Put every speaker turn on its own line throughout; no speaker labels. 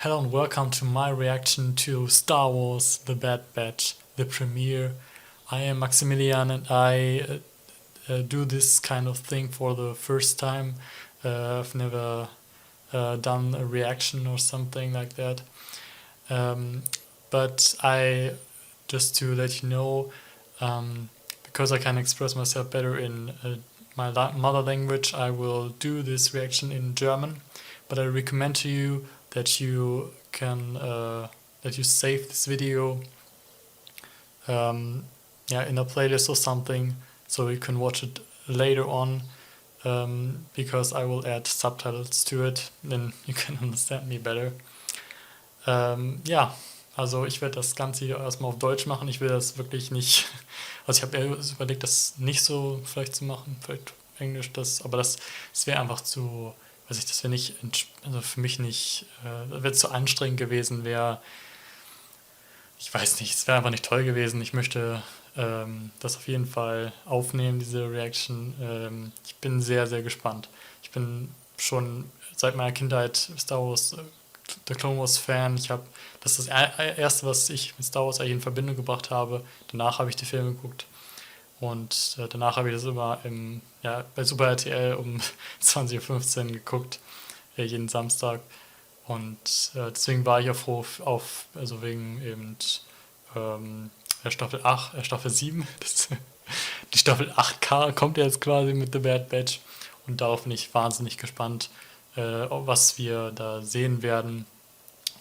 Hello and welcome to my reaction to Star Wars The Bad Batch, the premiere. I am Maximilian and I do this kind of thing for the first time. I've never done a reaction or something like that. Um, but just to let you know, um, because I can express myself better in my mother language, I will do this reaction in German. But I recommend to you that you save this video, um, yeah, in a playlist or something, so you can watch it later on. Because I will add subtitles to it, then you can understand me better. Ja, also ich werde das Ganze hier erstmal auf Deutsch machen. Ich will das wirklich nicht. Also ich habe eher überlegt, das nicht so vielleicht zu machen, vielleicht Englisch, aber das wäre einfach zu, weiß ich, das wäre nicht, also für mich nicht, wäre zu anstrengend gewesen, ich weiß nicht, es wäre einfach nicht toll gewesen. Ich möchte das auf jeden Fall aufnehmen, diese Reaction. Ich bin sehr, sehr gespannt. Ich bin schon seit meiner Kindheit Star Wars, der Clone Wars Fan. Das ist das erste, was ich mit Star Wars eigentlich in Verbindung gebracht habe. Danach habe ich die Filme geguckt und danach habe ich das immer bei Super RTL um 20:15 Uhr geguckt, jeden Samstag. Und deswegen war ich auch froh also wegen eben der Staffel 7. Die Staffel 8K kommt jetzt quasi mit The Bad Batch. Und darauf bin ich wahnsinnig gespannt, was wir da sehen werden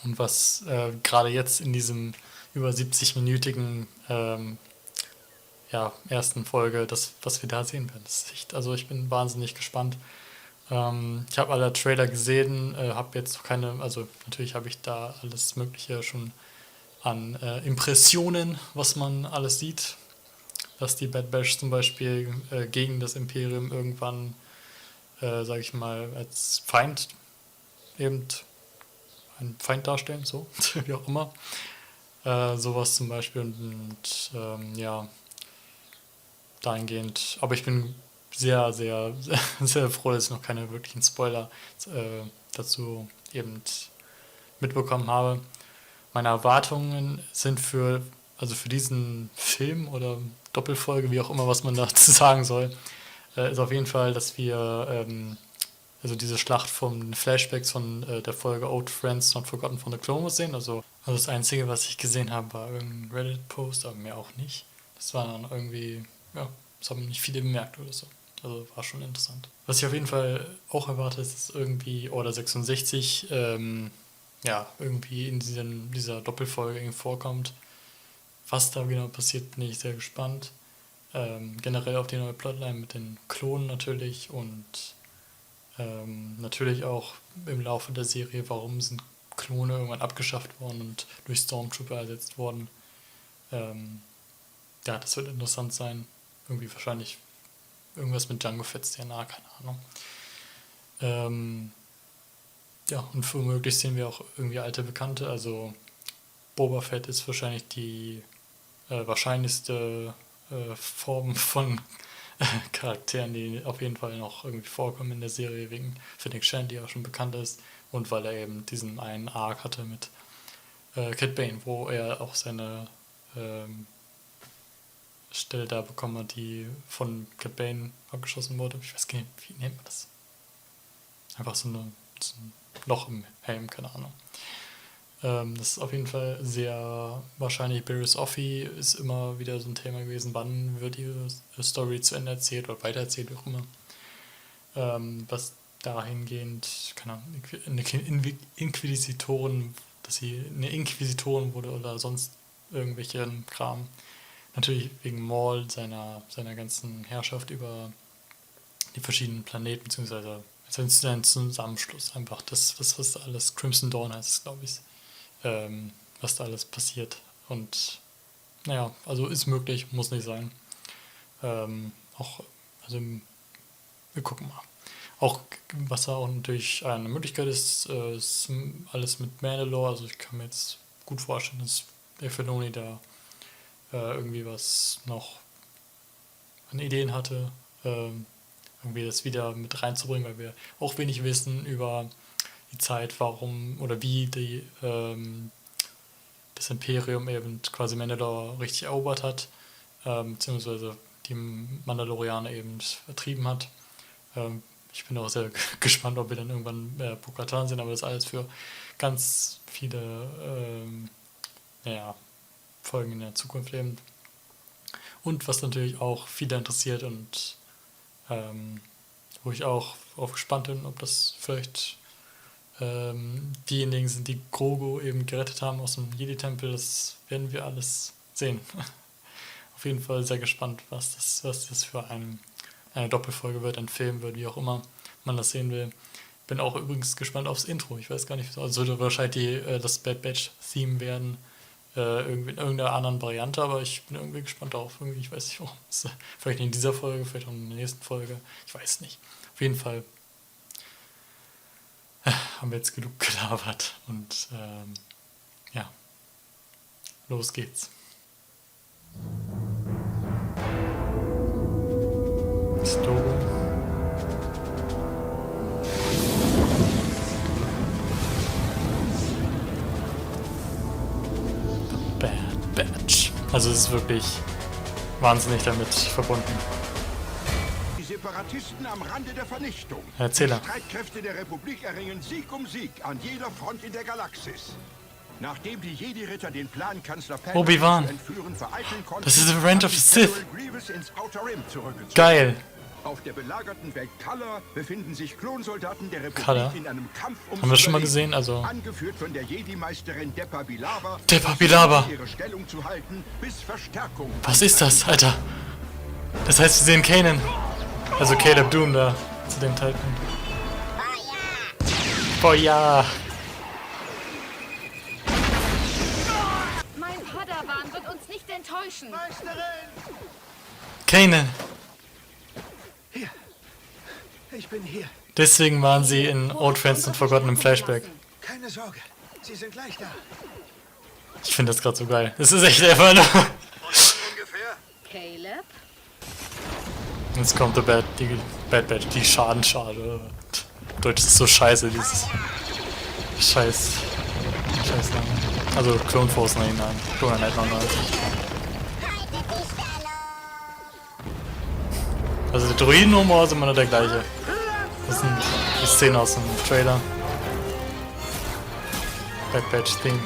und was gerade jetzt in diesem über 70-minütigen ersten Folge, was wir da sehen werden. Das ist echt, also ich bin wahnsinnig gespannt. Ich habe alle Trailer gesehen, habe jetzt noch keine, also natürlich habe ich da alles Mögliche schon an Impressionen, was man alles sieht, dass die Bad Batch zum Beispiel gegen das Imperium irgendwann, sage ich mal, als Feind eben einen Feind darstellen, so, wie auch immer. Sowas zum Beispiel ja, dahingehend. Aber ich bin sehr, sehr, sehr, sehr froh, dass ich noch keine wirklichen Spoiler dazu eben mitbekommen habe. Meine Erwartungen sind also für diesen Film oder Doppelfolge, wie auch immer, was man dazu sagen soll, ist auf jeden Fall, dass wir also diese Schlacht von Flashbacks von der Folge Old Friends Not Forgotten von the Clone Wars sehen. Also das Einzige, was ich gesehen habe, war irgendein Reddit-Post, aber mehr auch nicht. Das war dann irgendwie, ja, das haben nicht viele bemerkt oder so. Also war schon interessant. Was ich auf jeden Fall auch erwarte, ist, dass irgendwie Order 66 ja, irgendwie in dieser Doppelfolge irgendwie vorkommt. Was da genau passiert, bin ich sehr gespannt. Generell auf die neue Plotline mit den Klonen natürlich und natürlich auch im Laufe der Serie, warum sind Klone irgendwann abgeschafft worden und durch Stormtrooper ersetzt worden. Ja, das wird interessant sein. Irgendwie wahrscheinlich irgendwas mit Django Fett's DNA, keine Ahnung. Ja, und womöglich sehen wir auch irgendwie alte Bekannte. Also Boba Fett ist wahrscheinlich die wahrscheinlichste Form von Charakteren, die auf jeden Fall noch irgendwie vorkommen in der Serie, wegen Fennec Shand, die ja schon bekannt ist, und weil er eben diesen einen Arc hatte mit Cad Bane, wo er auch seine Stelle da bekommen hat, die von Cad Bane abgeschossen wurde. Ich weiß gar nicht, wie nennt man das? Einfach so ein Loch im Helm, keine Ahnung. Das ist auf jeden Fall sehr wahrscheinlich. Barriss Offee ist immer wieder so ein Thema gewesen, wann wird die Story zu Ende erzählt oder weitererzählt, wie auch immer. Was dahingehend, keine Ahnung, Inquisitoren, dass sie eine Inquisitorin wurde oder sonst irgendwelchen Kram. Natürlich wegen Maul, seiner ganzen Herrschaft über die verschiedenen Planeten, beziehungsweise sein Zusammenschluss einfach. Was da alles, Crimson Dawn heißt es, glaube ich, was da alles passiert. Und naja, also ist möglich, muss nicht sein. Also wir gucken mal. Auch was da auch natürlich eine Möglichkeit ist alles mit Mandalore. Also ich kann mir jetzt gut vorstellen, dass der Filoni da irgendwie was noch an Ideen hatte, irgendwie das wieder mit reinzubringen, weil wir auch wenig wissen über die Zeit, warum oder wie das Imperium eben quasi Mandalore richtig erobert hat, beziehungsweise die Mandalorianer eben vertrieben hat. Ich bin auch sehr gespannt, ob wir dann irgendwann Bo-Katan sehen, aber das ist alles für ganz viele Folgen in der Zukunft eben. Und was natürlich auch viele interessiert und wo ich auch drauf gespannt bin, ob das vielleicht diejenigen sind, die Grogu eben gerettet haben aus dem Jedi-Tempel, das werden wir alles sehen. Auf jeden Fall sehr gespannt, was das für eine Doppelfolge wird, ein Film wird, wie auch immer man das sehen will. Bin auch übrigens gespannt aufs Intro. Ich weiß gar nicht, also wird wahrscheinlich das Bad Batch-Theme werden, irgendwie in irgendeiner anderen Variante, aber ich bin irgendwie gespannt darauf. Irgendwie, ich weiß nicht warum. Vielleicht in dieser Folge, vielleicht auch in der nächsten Folge. Ich weiß nicht. Auf jeden Fall haben wir jetzt genug gelabert und los geht's. Das Logo. Bad Batch. Also es ist wirklich wahnsinnig damit verbunden.
Die Separatisten am Rande der Vernichtung.
Erzähler.
Die Streitkräfte der Republik erringen Sieg um Sieg an jeder Front in der Galaxis. Nachdem die Jedi-Ritter den Plan, Kanzler
Obi-Wan.
zu entführen, vereiteln konnten,
Das ist The Revenge of the Sith.
Grievous ins Outer Rim zurückgezogen.
Geil.
Auf der belagerten Welt Color befinden sich Klonsoldaten der Republik
Color.
in einem Kampf ums
Haben wir schon mal
Überleben.
gesehen, also
Angeführt von der Jedi-Meisterin Depa Billaba, ihre Stellung zu halten, bis Verstärkung.
Was ist das, Alter? Das heißt, wir sehen Kanan. Also Caleb Doom da zu dem Zeitpunkt. Boah, ja.
Mein Padawan wird uns nicht enttäuschen.
Kanan.
Hier. Ich bin hier.
Deswegen waren sie in Old Friends and Forgotten im Flashback.
Keine Sorge. Sie sind gleich da.
Ich finde das gerade so geil. Das ist echt einfach nur...
Caleb?
Jetzt kommt die Bad Batch, die Schadenschade. Deutsch ist so scheiße, dieses Scheiß Name. Also Clone Force 99, Clone 99. Also der Druidenhumor ist immer nur der gleiche. Das sind die Szenen aus dem Trailer. Bad Batch Theme.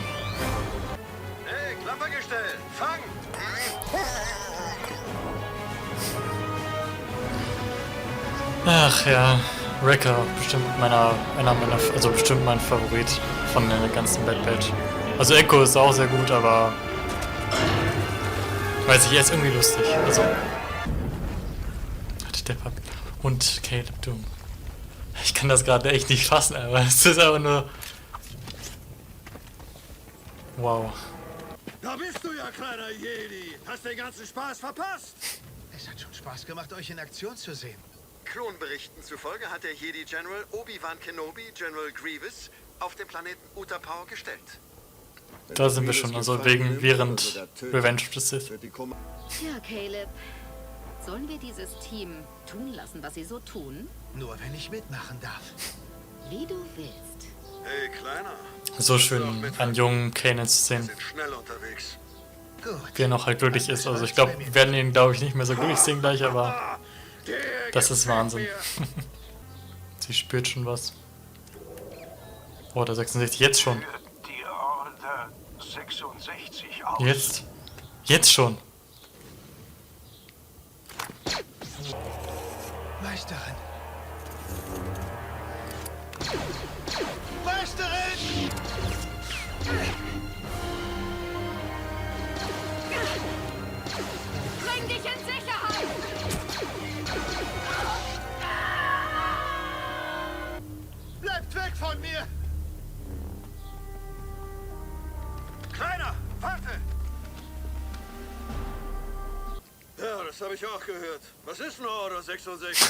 Hey, Klappe gestellt! Fang!
Ach ja, Wrecker, bestimmt bestimmt mein Favorit von der ganzen Bad Batch. Also Echo ist auch sehr gut, aber weiß ich, er ist irgendwie lustig. Also und Caleb Doom. Ich kann das gerade echt nicht fassen, aber es ist aber nur wow.
Da bist du ja, kleiner Jedi! Hast den ganzen Spaß verpasst!
Es hat schon Spaß gemacht, euch in Aktion zu sehen.
Klonberichten zufolge hat der Jedi-General Obi-Wan Kenobi General Grievous auf dem Planeten Utapau gestellt.
Da sind wir schon, also während Revenge of the Sith.
Tja, Caleb. Sollen wir dieses Team tun lassen, was sie so tun?
Nur wenn ich mitmachen darf.
Wie du willst.
Hey, Kleiner.
So schön, einen jungen Kanan zu
Wir
sehen,
sind schnell unterwegs.
Gut.
wie er noch halt glücklich ist. Also ich glaube, wir werden ihn, glaube ich, nicht mehr so glücklich sehen gleich, aber das ist Wahnsinn. Sie spürt schon was. Oh, der 66, jetzt schon.
Die Order 66 aus.
Jetzt schon.
Meisterin. Meisterin!
Bring dich in Sicherheit!
Bleibt weg von mir!
Kleiner, warte! Ja, das habe ich auch gehört. Was ist eine Order 66?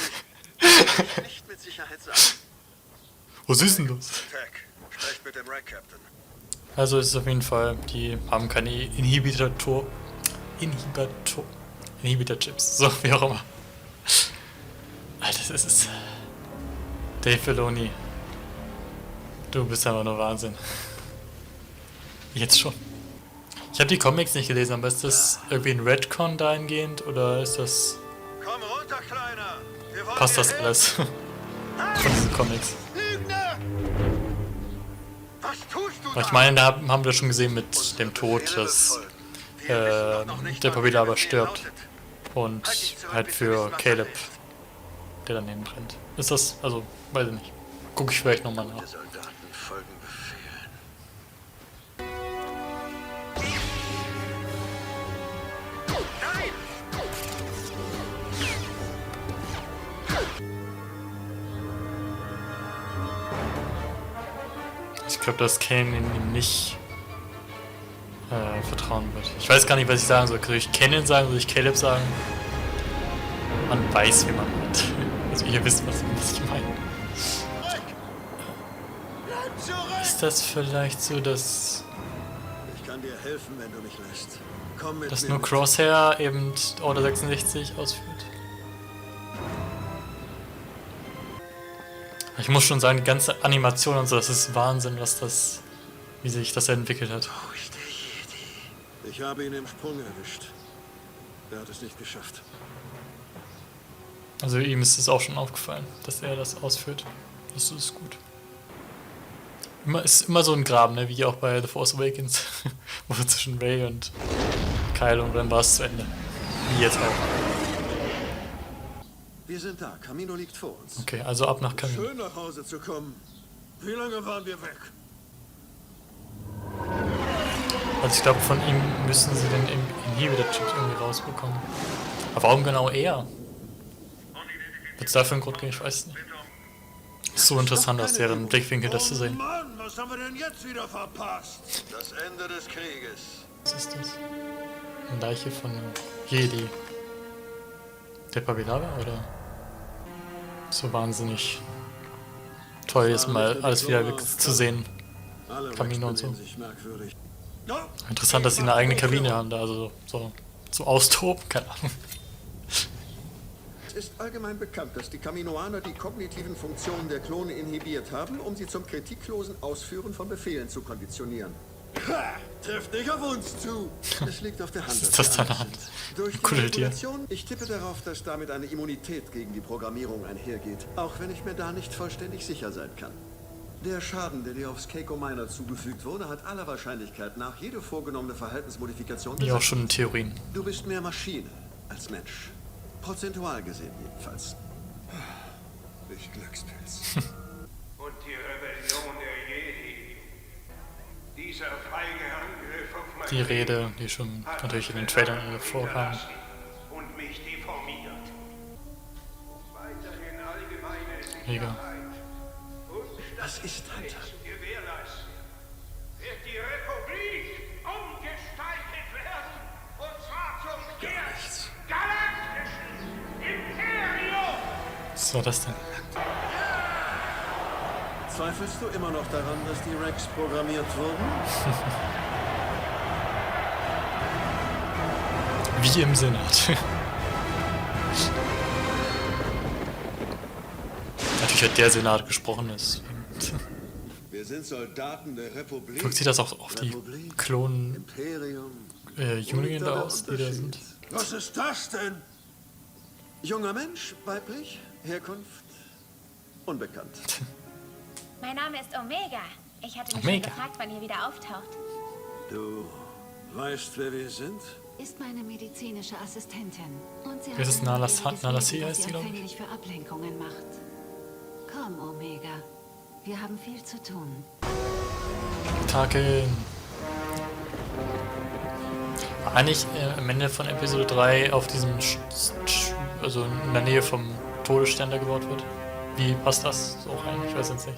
Nicht mit Sicherheit sagen.
Was ist denn los?
Tag, sprecht mit dem Rank Captain.
Also ist es auf jeden Fall, die haben keine Inhibitor-Chips, so wie auch immer. Alter, das ist Dave Filoni. Du bist einfach nur Wahnsinn. Jetzt schon. Ich habe die Comics nicht gelesen, aber ist das irgendwie ein Redcon dahingehend oder ist das...
Komm runter, Kleiner! Wir wollen
passt
dir
das
helfen.
alles von diesen Comics?
Lügner!
Was tust du
Weil ich
da?
meine, da haben wir schon gesehen mit dem Tod, dass der Papilla aber stirbt. Und halt für Caleb, der daneben brennt. Ist das, also, weiß ich nicht. Gucke ich vielleicht nochmal nach.
Die Soldaten folgen Befehlen. Nein!
Ich glaube, dass Kane ihm nicht vertrauen wird. Ich weiß gar nicht, was ich sagen soll. Soll ich Kennen sagen? Soll ich Caleb sagen? Man weiß, wie man meint. Also ihr wisst, was ich meine.
Bleib zurück!
Ist das vielleicht so, dass
Ich kann dir helfen, wenn du mich lässt. Komm mit
das
mir
nur
mit.
Crosshair eben Order 66 ausführt? Ich muss schon sagen, die ganze Animation und so, das ist Wahnsinn, wie sich das entwickelt hat.
Ruhig, der Jedi. Ich habe ihn im Sprung erwischt. Er hat es nicht geschafft.
Also ihm ist es auch schon aufgefallen, dass er das ausführt. Das ist gut. Ist immer so ein Graben, ne? Wie auch bei The Force Awakens, wo zwischen Rey und Kylo und dann war es zu Ende. Wie jetzt auch.
Wir sind da. Camino liegt vor uns.
Okay, also ab nach Kamino.
Schön nach Hause zu kommen. Wie lange waren wir weg?
Also ich glaube, von ihm müssen sie den Inhibitor-Chip irgendwie rausbekommen. Aber warum genau er? Wird es dafür einen Grund geben? Ich weiß nicht. Ist so interessant aus deren Blickwinkel das zu sehen.
Mann, was haben wir denn jetzt wieder verpasst? Das Ende des Krieges.
Was ist das? Eine Leiche von einem Jedi. Der Papillava oder? So wahnsinnig toll ist mal alles wieder zu sehen.
Alle
Camino und
Rex
so.
benehmen sich merkwürdig.
Interessant, dass sie eine eigene Kabine haben, da also so austoben, keine Ahnung.
Es ist allgemein bekannt, dass die Kaminoaner die kognitiven Funktionen der Klone inhibiert haben, um sie zum kritiklosen Ausführen von Befehlen zu konditionieren. Ha! Trifft nicht auf uns zu! Es liegt auf der Hand.
Was ist das
wir
deine
arm
Hand?
sind. Durch die
Kuscheltier.
Manipulation, ich tippe darauf, dass damit eine Immunität gegen die Programmierung einhergeht, auch wenn ich mir da nicht vollständig sicher sein kann. Der Schaden, der dir aufs Keiko Miner zugefügt wurde, hat aller Wahrscheinlichkeit nach jede vorgenommene Verhaltensmodifikation
Ja, auch schon in Theorien.
Du bist mehr Maschine als Mensch. Prozentual gesehen jedenfalls. Ich Glückspilz.
Und die Rebellion der Jedi. Dieser feige Angriff auf meine
Die Rede, die schon natürlich in den Trailern vorkam.
und mich deformiert. Weiterhin allgemeine
Mega.
Sicherheit und
Was ist Hunter?
zu gewährleisten, wird die Republik umgestaltet werden, und zwar zum
nichts.
galaktischen Imperium!
Was war das denn?
Zweifelst du immer noch daran, dass die Rex programmiert wurden?
Wie im Senat. Natürlich hat der Senat gesprochen.
Wir sind Soldaten der Republik.
Wirkt sich das auch auf die
Republik,
Klonen
Imperium.
Jünglinge da aus, die da sind?
Was ist das denn? Junger Mensch, weiblich, Herkunft, unbekannt.
Mein Name ist Omega. Ich hatte mich
Omega.
schon gefragt, wann ihr wieder auftaucht.
Du weißt, wer wir sind?
Ist meine medizinische Assistentin. Und sie
Das ist
hat ein neugieriges
Nalassi
Wesen, das
heißt
sie
sie, glaub ich.
empfänglich für Ablenkungen macht. Komm, Omega. Wir haben viel zu tun.
Taken. War eigentlich am Ende von Episode 3 auf diesem, also in der Nähe vom Todesstern, der gebaut wird. Wie passt das so rein? Ich weiß jetzt nicht.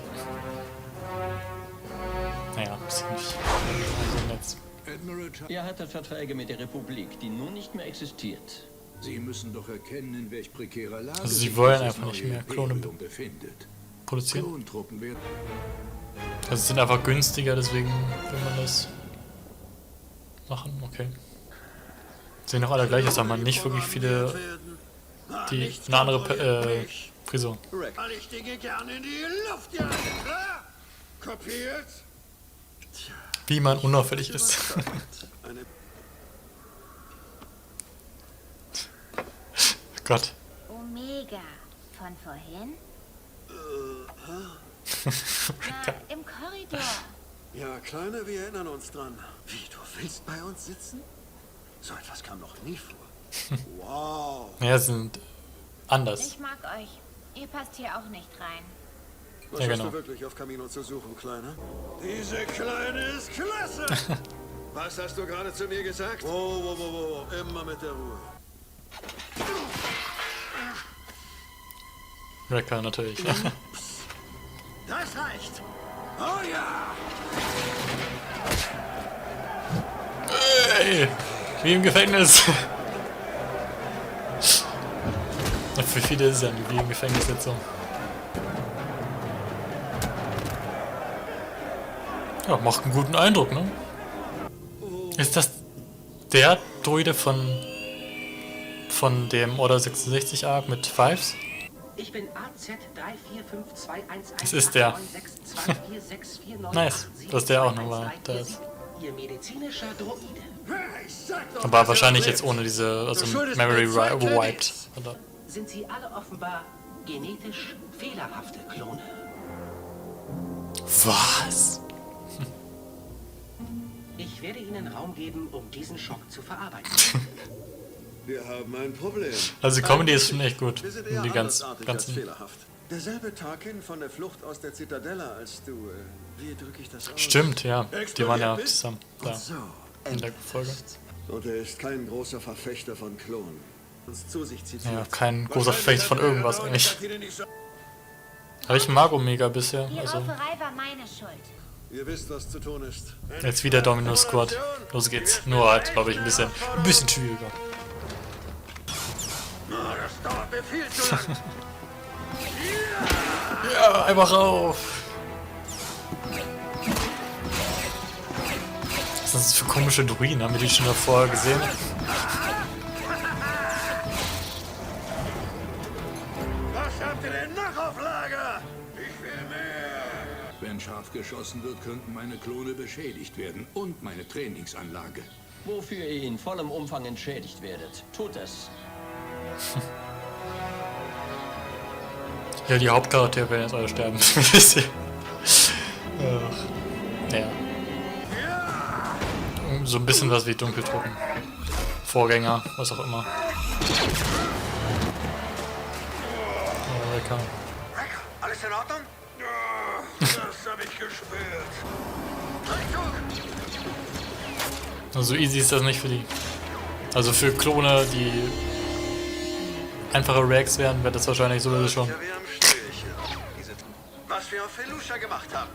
Naja, ziemlich. Also jetzt.
Admiral
Ihr hattet Verträge mit der Republik, die nun nicht mehr existiert.
Sie müssen doch erkennen, in welch prekärer Lage
Also sie
sich
wollen
dieses
einfach nicht
neue
mehr Klone
Imperium befindet.
produzieren.
Klontruppen werden
Also sie sind einfach günstiger, deswegen will man das machen. Okay. Sehen auch alle gleich aus, haben nicht wirklich viele, die eine andere Frisur.
Rex.
Weil ich Dinge gerne in die Luft jagen, klar? Kopiert?
Wie man unauffällig ist.
Eine
Gott.
Omega. Von vorhin? Na, im Korridor.
Ja, Kleine, wir erinnern uns dran. Wie, du willst bei uns sitzen? So etwas kam noch nie vor. Wow.
Ja, sind anders.
Ich mag euch. Ihr passt hier auch nicht rein.
Was
Ja,
hast
genau.
du wirklich auf Camino zu suchen, Kleine? Diese Kleine ist klasse! Was hast du gerade zu mir gesagt? Wow. Immer mit der Ruhe.
Wrecker natürlich.
Das reicht! Oh ja!
Ey, wie im Gefängnis. Für viele ist es ja nicht wie im Gefängnis jetzt so. Ja, macht einen guten Eindruck, ne? Ist das der Druide von dem Order 66 Arc mit Fives?
Ich bin AZ34521.
Das ist der. Nice, dass der auch nochmal da ist.
Ihr medizinischer Droide.
Aber wahrscheinlich jetzt ohne diese, also Memory wiped. Oder?
Sind sie alle offenbar genetisch fehlerhafte Klone?
Was?
Ich werde ihnen Raum geben, um diesen Schock zu verarbeiten.
Wir haben ein Problem.
Also die Comedy ist schon echt gut.
Wir sind
Und
eher
die
andersartig als
ganzen.
fehlerhaft. Derselbe Tarkin von der Flucht aus der Zitadelle als du. Wie drücke ich das aus?
Stimmt, ja. Die waren ja zusammen da
Und so,
in der Folge.
Und er ist kein großer Verfechter von Klonen. Uns zu sich zitiert.
Ja, kein großer Verfechter von irgendwas eigentlich. Aber ich mag Omega bisher.
Die
Also
Rauferei war meine Schuld.
Ihr wisst, was zu tun ist.
jetzt wieder Domino Squad. Los geht's. Nur halt, glaube ich, ein bisschen schwieriger.
Das dauert mir viel zu lang.
Ja, einfach rauf. Was sind das für komische Druiden? Haben wir die schon davor gesehen?
Was habt ihr denn noch auf Lager? Ich will mehr.
Wenn scharf geschossen wird, könnten meine Klone beschädigt werden. Und meine Trainingsanlage.
Wofür ihr in vollem Umfang entschädigt werdet. Tut es.
Ja, die Hauptcharaktere werden jetzt alle sterben. Ja. So ein bisschen was wie Dunkeltruppen. Vorgänger, was auch immer. Ja, lecker.
Alles in Ordnung? Das hab ich gespürt.
Also easy ist das nicht für die. Also für Klone, die einfache Rags werden, wird das wahrscheinlich sowieso schon.
Ja, wir haben Störche. Was wir auf Felucia gemacht haben.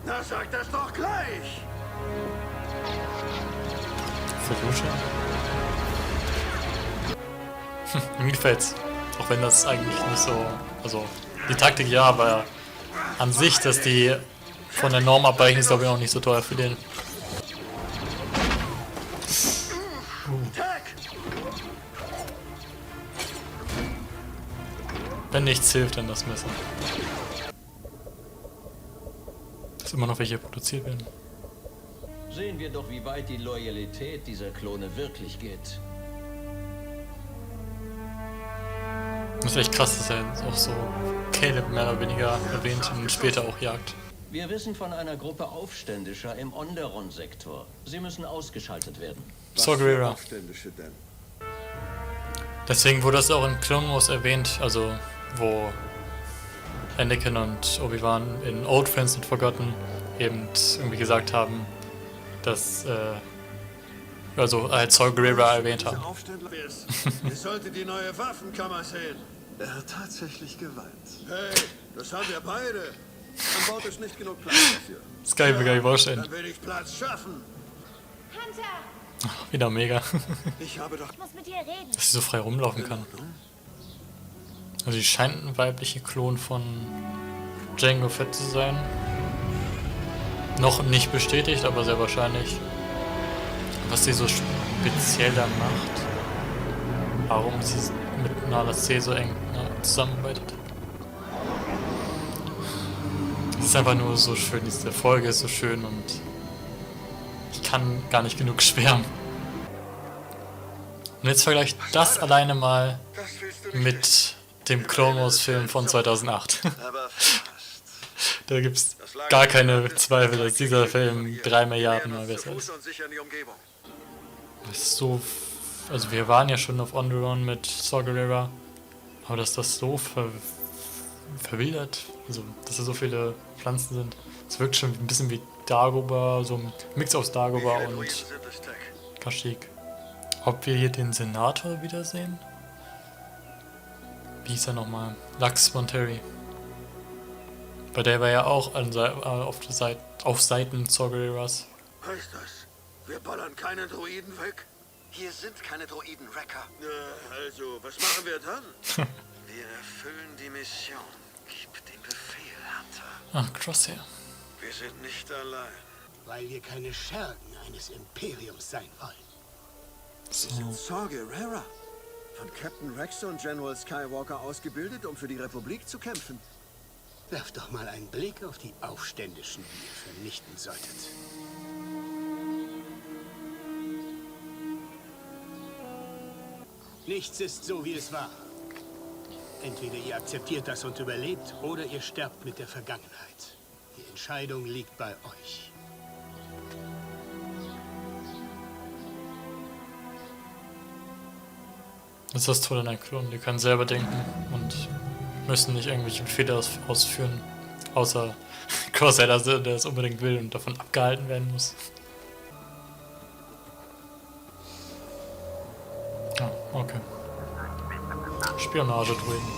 Na, sag das doch gleich.
Für Lucia. Mir gefällt's. Auch wenn das eigentlich nicht so. Also die Taktik ja, aber an sich, dass die von der Norm abweichen, ist glaube ich auch nicht so teuer für den. Wenn nichts hilft, dann das Messer. Dass immer noch welche produziert werden.
Sehen wir doch, wie weit die Loyalität dieser Klone wirklich geht.
Das ist echt krass, dass er jetzt auch so Caleb mehr oder weniger erwähnt und später auch jagt.
Wir wissen von einer Gruppe Aufständischer im Onderon-Sektor. Sie müssen ausgeschaltet werden.
Saw Gerrera.
Aufständische denn?
Deswegen wurde das auch in Clone Wars erwähnt, also wo Anakin und Obi-Wan in Old Friends and Forgotten eben irgendwie gesagt haben, dass also als Saw Gerrera erwähnt haben.
Aufständler ist.
Ihr solltet die neue Waffenkammer sehen.
Er hat tatsächlich geweint.
Hey, das haben wir beide.
An Bord ist nicht genug Platz dafür.
Das kann ich mir gar nicht vorstellen.
Dann will ich Platz schaffen.
Hunter,
Wieder mega,
Ich habe doch...
ich muss mit dir reden.
dass sie so frei rumlaufen kann. Also sie scheint ein weibliche Klon von Jango Fett zu sein. Noch nicht bestätigt, aber sehr wahrscheinlich. Was sie so speziell dann macht. Warum sie mit Nala C so eng zusammenarbeitet. ist einfach nur so schön, diese Folge ist so schön und ich kann gar nicht genug schwärmen. Und jetzt vergleicht das alleine mal mit dem Clone Wars-Film von 2008.
Aber fast.
Da gibt es gar keine Zweifel, dass dieser Film 3 Milliarden Mal besser ist. Das ist so. Also, wir waren ja schon auf On the Run mit Saw Gerrera, aber dass das so verwildert, also dass da so viele Pflanzen sind, es wirkt schon ein bisschen wie Dagobah, so ein Mix aus Dagobah und Kashyyyk. Ob wir hier den Senator wiedersehen? Wie hieß er nochmal? Lux Monteri. Bei der war ja auch auf Seiten Saw Gerreras.
Heißt das, wir ballern keine Droiden weg?
Hier sind keine Droiden, Wrecker.
Also, was machen wir dann?
Wir erfüllen die Mission. Gib den Befehl, Hunter.
Ah, Crosshair.
Wir sind nicht allein.
Weil wir keine Schergen eines Imperiums sein wollen.
So.
Wir sind Saw Gerrera. Von Captain Rex und General Skywalker ausgebildet, um für die Republik zu kämpfen.
Werft doch mal einen Blick auf die Aufständischen, die ihr vernichten solltet. Nichts ist so, wie es war. Entweder ihr akzeptiert das und überlebt, oder ihr sterbt mit der Vergangenheit. Die Entscheidung liegt bei euch.
Das ist das Tolle an den Klonen, die können selber denken und müssen nicht irgendwelche Befehle ausführen. Außer Crosshair, der es unbedingt will und davon abgehalten werden muss. Ah, okay. Spionagedroiden.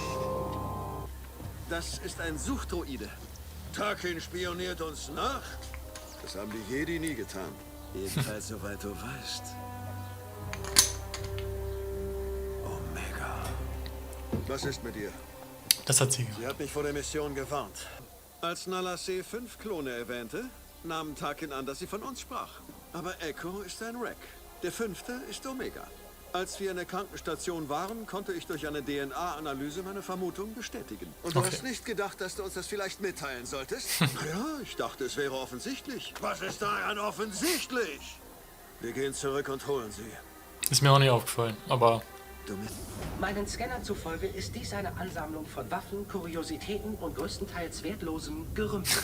Das ist ein Suchdroide.
Tarkin spioniert uns nach?
Das haben die Jedi nie getan. Jedenfalls, soweit du weißt. Omega.
Was ist mit ihr?
Das hat sie.
Sie hat mich vor der Mission gewarnt. Als Nala C 5 Klone erwähnte, nahm Tarkin an, dass sie von uns sprach. Aber Echo ist ein Wreck. Der 5. ist Omega. Als wir in der Krankenstation waren, konnte ich durch eine DNA-Analyse meine Vermutung bestätigen. Und du hast nicht gedacht, dass du uns das vielleicht mitteilen solltest? Naja, ich dachte, es wäre offensichtlich.
Was ist daran offensichtlich?
Wir gehen zurück und holen sie.
Ist mir auch nicht aufgefallen, aber
Meinen Scannern zufolge ist dies eine Ansammlung von Waffen, Kuriositäten und größtenteils wertlosem Gerümpel.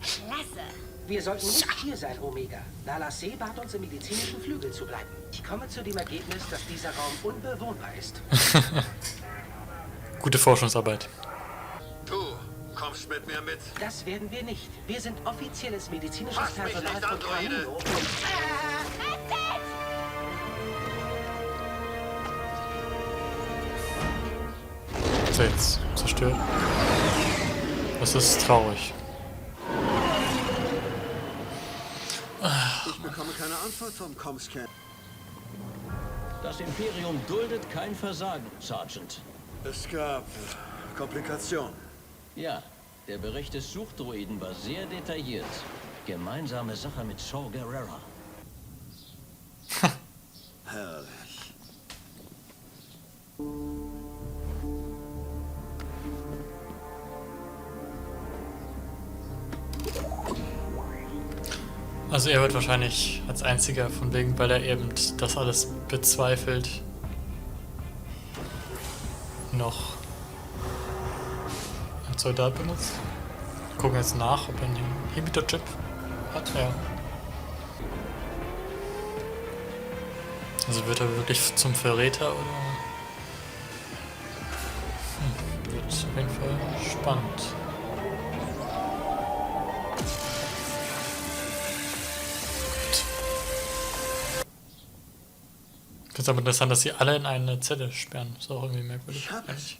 Klasse.
Wir sollten nicht hier sein, Omega. Nala C bat uns, im medizinischen Flügel zu bleiben. Ich komme zu dem Ergebnis, dass dieser Raum unbewohnbar ist.
gute Forschungsarbeit.
Du kommst mit mir mit.
Das werden wir nicht. Wir sind offizielles medizinisches
Fass mich
Personal
nicht
von
an, Droide.
Kamino.
Ist er jetzt zerstört? Das ist traurig.
Ich bekomme keine Antwort vom Comscan.
Das Imperium duldet kein Versagen, Sergeant.
Es gab Komplikationen.
Ja, der Bericht des Suchdroiden war sehr detailliert. Gemeinsame Sache mit Saw Gerrera.
Herrlich.
Also er wird wahrscheinlich als einziger von wegen, weil er eben das alles bezweifelt, noch als Soldat benutzt. Wir gucken jetzt nach, ob er einen Inhibitor-Chip hat. Ja. Also wird er wirklich zum Verräter oder? Wird auf jeden Fall spannend. Ich finde es aber interessant, dass sie alle in eine Zelle sperren. Ist auch irgendwie merkwürdig.
Ich hab es.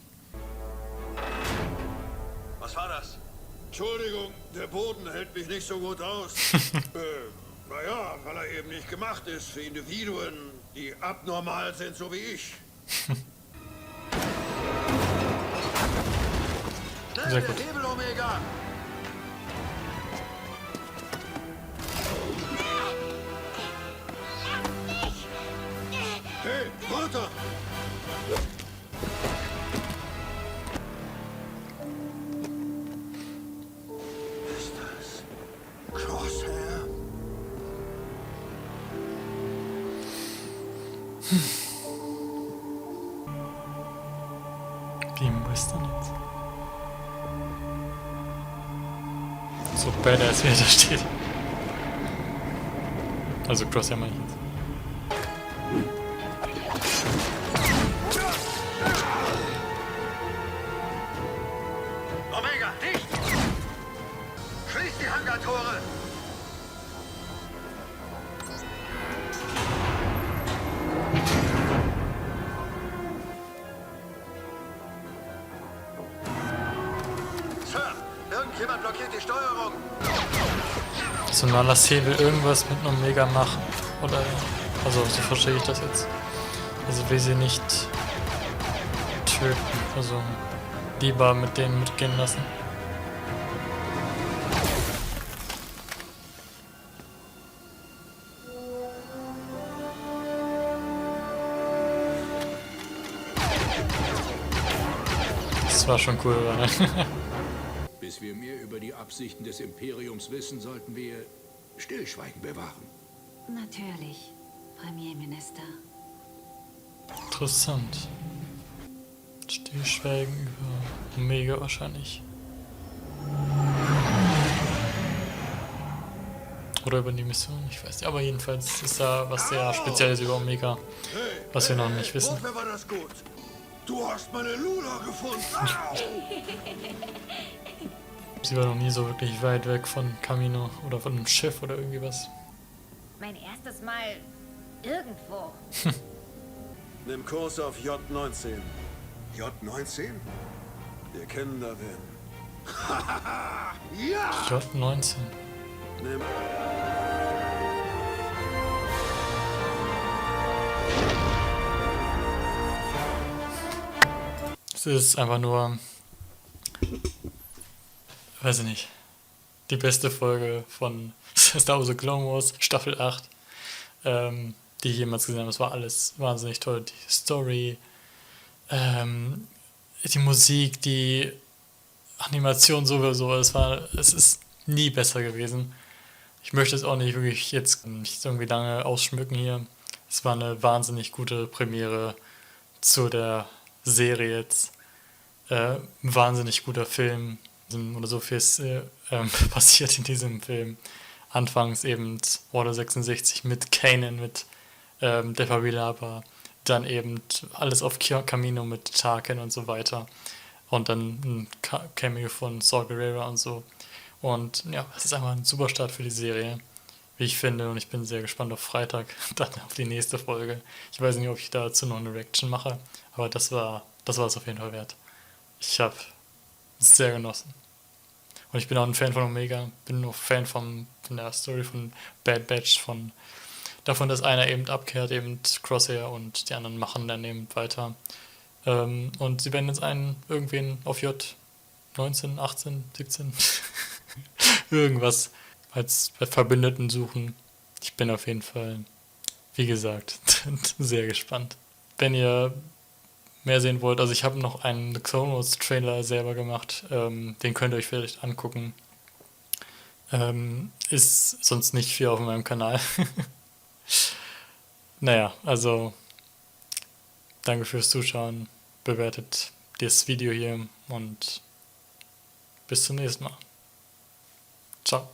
Was war das? Entschuldigung, der Boden hält mich nicht so gut aus. Naja, weil er eben nicht gemacht ist für Individuen, die abnormal sind, so wie ich.
Sehr gut.
Hebel, Omega! Hey, runter!
Wie im Western jetzt. So badass, wie er da steht. Also Crosshair meine ich jetzt.
Omega, dicht! Schließ die Hangartore! Sir, irgendjemand blockiert die Steuerung.
So Nala C will irgendwas mit einem Omega machen. Oder, also so verstehe ich das jetzt. Also will sie nicht töten. Also lieber mit denen mitgehen lassen. Das war schon cool, oder?
Bis wir mehr über die Absichten des Imperiums wissen, sollten wir Stillschweigen bewahren.
Natürlich, Premierminister.
Interessant. Stillschweigen über Omega wahrscheinlich. Oder über die Mission, ich weiß nicht. Aber jedenfalls ist da was sehr Spezielles über Omega, was wir noch nicht wissen.
Wofür war das gut? Du hast meine Luna gefunden. Au!
Sie war noch nie so wirklich weit weg von Camino oder von einem Schiff oder irgendwie was.
Mein erstes Mal irgendwo.
Nimm Kurs auf J19.
J19?
Wir kennen da wen.
Ja!
J19.
Nimm...
Es ist einfach nur, weiß ich nicht, die beste Folge von Star Wars Clone Wars Staffel 8, die ich jemals gesehen habe. Es war alles wahnsinnig toll. Die Story, die Musik, die Animation sowieso. Es ist nie besser gewesen. Ich möchte es auch nicht wirklich jetzt nicht irgendwie lange ausschmücken hier. Es war eine wahnsinnig gute Premiere zu der Serie jetzt. Wahnsinnig guter Film. Oder so viel ist passiert in diesem Film. Anfangs eben Order 66 mit Kanan, mit Depa Billaba. Dann eben alles auf Camino mit Tarkin und so weiter. Und dann ein Cameo von Saw Gerrera und so. Und ja, es ist einfach ein super Start für die Serie, wie ich finde. Und ich bin sehr gespannt auf Freitag, dann auf die nächste Folge. Ich weiß nicht, ob ich dazu noch eine Reaction mache, aber das war es auf jeden Fall wert. Ich habe es sehr genossen. Und ich bin auch ein Fan von Omega, bin auch Fan von der Story von Bad Batch, davon, dass einer eben abkehrt, eben Crosshair, und die anderen machen dann eben weiter. Und sie werden jetzt irgendwen auf J19, 18, 17, irgendwas als Verbündeten suchen. Ich bin auf jeden Fall, wie gesagt, sehr gespannt. Wenn ihr mehr sehen wollt, also ich habe noch einen Clone Wars Trailer selber gemacht, den könnt ihr euch vielleicht angucken. Ist sonst nicht viel auf meinem Kanal. Naja, also danke fürs Zuschauen, bewertet das Video hier und bis zum nächsten Mal. Ciao.